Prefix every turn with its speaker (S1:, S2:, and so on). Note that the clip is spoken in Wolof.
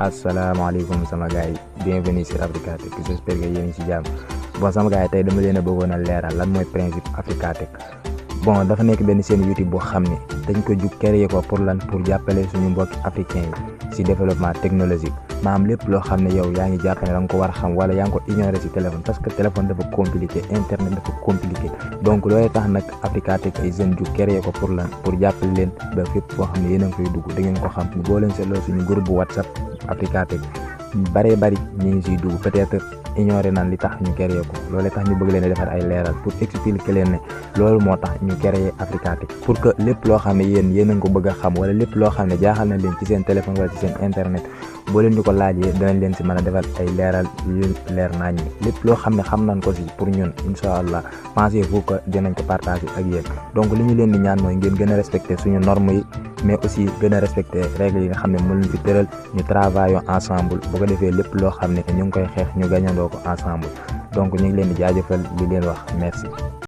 S1: asalaamaaleykum sama gars yi bienvenue sur Africa Tech j'espère que yéen ngi ci jàmm bon sama gars yi tey dama leen a bëggoon a leeral lan mooy principe Africa Tech bon dafa nekk benn chaîne YouTube boo xam ne dañ ko jug créer ko pour jàppale suñu mbokki africain yi ci développement technologique maanaam lépp loo xam ne yow yaa ngi jàpp ne da nga ko war a xam wala yaa ngi ko ignorer ci téléphone parce que téléphone dafa compliqué internet dafa compliqué donc loolee tax nag Africa Tech ay jeunes jug créer ko pour jàppale leen ba fépp foo xam ne yéen a ngi fay dugg da ngeen ko xam boo leen seetloo suñu groupe bu WhatsApp Africa Tech bari ñu ngi siy dugg peut-être ignoré naan li tax ñu créé ko loolee tax ñu bëgg leen a defar ay leeral pour expliquer leen ne loolu moo tax ñu créé Africa Tech pour que lépp loo xam ne yéen a ngi ko bëgg a xam wala lépp loo xam ne jaaxal na leen ci seen téléphone wala ci seen internet boo leen ñu ko laajee danañ leen si mën a defal ay leeral yu leer nañ lépp loo xam ne xam nañ ko si pour ñun incha allah pensez-vous que dinañ ko partager ak yéen donc li ñu leen di ñaan mooy ngeen gën a respecter suñu normes yi mais aussi gën a respecter règles yi nga xam ne mën nañ fi tëral ñu travaillons ensemble bu ko defee lépp loo xam ne ñu ngi koy xeex ñu gañandoo ko ensemble donc ñu ngi leen di jaajëfal di leen wax merci.